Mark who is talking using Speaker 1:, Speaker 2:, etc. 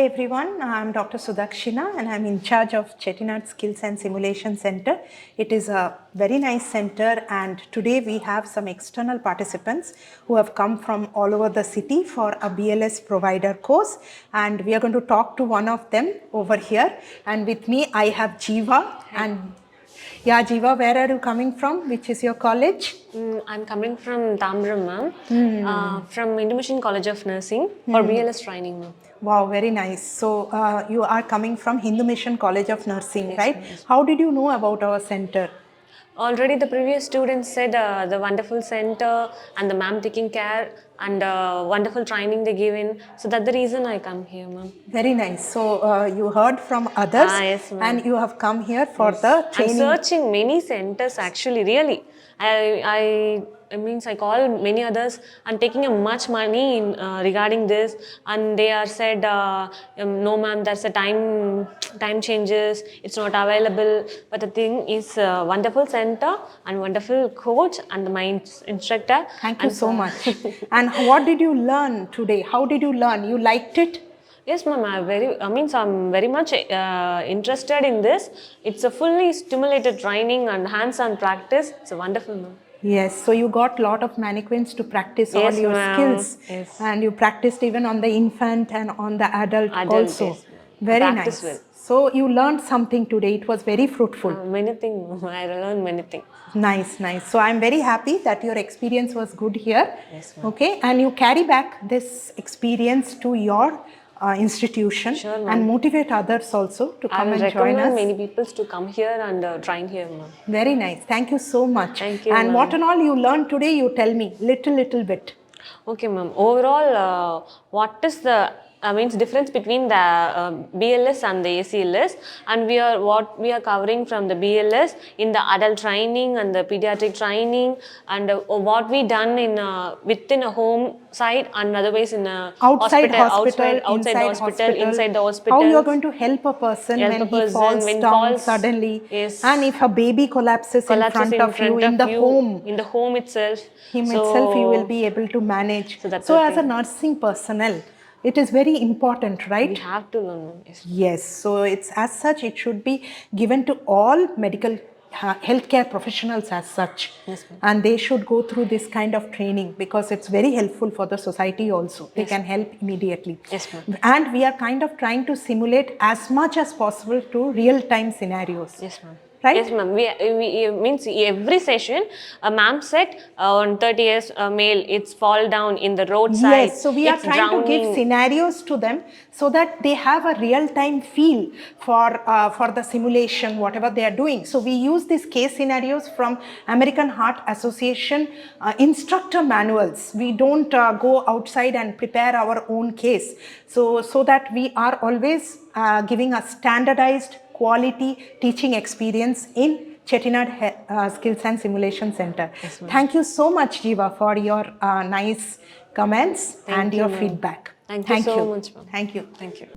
Speaker 1: everyone, I'm Dr. Sudakshina and I'm in charge of Chettinad Skills and Simulation Center. It is a very nice center and today we have some external participants who have come from all over the city for a BLS provider course, and we are going to talk to one of them over here. And with me I have Jeeva. And yeah, Jeeva, where are you coming from? Which is your college?
Speaker 2: I'm coming from Tambaram, ma'am, from Indonesian College of Nursing for BLS training, ma'am.
Speaker 1: Wow, very nice. So you are coming from Hindu Mission College of Nursing,
Speaker 2: Yes,
Speaker 1: right?
Speaker 2: yes.
Speaker 1: How did you know about our center?
Speaker 2: Already the previous students said the wonderful center and the ma'am taking care and wonderful training they give in. So that's the reason I come here, ma'am.
Speaker 1: Very nice. So you heard from others
Speaker 2: Yes, ma'am.
Speaker 1: and you have come here for the training.
Speaker 2: I'm searching many centers actually, really. I means I call many others and taking a much money in, regarding this, and they are said no ma'am, there's a time changes, it's not available. But the thing is wonderful center and wonderful coach and my instructor.
Speaker 1: Thank you so much. And what did you learn today? How did you learn? You liked it?
Speaker 2: Yes, ma'am. I'm very much interested in this. It's a fully stimulated training and hands-on practice. It's a wonderful, ma'am.
Speaker 1: Yes, so you got a lot of mannequins to practice all
Speaker 2: Yes,
Speaker 1: your
Speaker 2: ma'am.
Speaker 1: skills.
Speaker 2: Yes.
Speaker 1: And you practiced even on the infant and on the adult also.
Speaker 2: Yes,
Speaker 1: very
Speaker 2: practice
Speaker 1: nice.
Speaker 2: well.
Speaker 1: So you learned something today. It was very fruitful.
Speaker 2: Many things. I learned many things.
Speaker 1: Nice, nice. So I'm very happy that your experience was good here.
Speaker 2: Yes, ma'am.
Speaker 1: Okay, and you carry back this experience to your institution.
Speaker 2: Sure, ma'am.
Speaker 1: And motivate others also to come and join us.
Speaker 2: I recommend many people to come here and train here, ma'am.
Speaker 1: Very nice. Thank you so much.
Speaker 2: Thank you,
Speaker 1: and
Speaker 2: ma'am.
Speaker 1: what and all you learned today, you tell me little bit.
Speaker 2: Okay, ma'am. Overall, what is the difference between the BLS and the ACLS, and what we are covering from the BLS in the adult training and the pediatric training, and what we done in within a home site and otherwise in a
Speaker 1: outside hospital,
Speaker 2: inside the hospital.
Speaker 1: How you are going to help a person when he falls down suddenly,
Speaker 2: yes.
Speaker 1: And if a baby collapses in front of you in the home.
Speaker 2: In the home itself.
Speaker 1: Itself you will be able to manage. So as a nursing personnel, it is very important, right?
Speaker 2: We have to learn.
Speaker 1: Yes. So it's as such, it should be given to all medical healthcare professionals as such.
Speaker 2: Yes, ma'am.
Speaker 1: And they should go through this kind of training because it's very helpful for the society also. They can help immediately.
Speaker 2: Yes, ma'am.
Speaker 1: And we are kind of trying to simulate as much as possible to real-time scenarios.
Speaker 2: Yes, ma'am.
Speaker 1: Right?
Speaker 2: Yes, ma'am. We means every session, a ma'am said on 30 years male, it's fall down in the roadside.
Speaker 1: Yes, so we are trying to give scenarios to them so that they have a real-time feel for the simulation, whatever they are doing. So we use these case scenarios from American Heart Association instructor manuals. We don't go outside and prepare our own case. So that we are always giving a standardized quality teaching experience in Chettinad Skills and Simulation Center.
Speaker 2: Yes,
Speaker 1: thank you so much, Jeeva, for your nice comments and your feedback.
Speaker 2: Thank you so much, ma'am.
Speaker 1: Thank you.
Speaker 2: Thank you.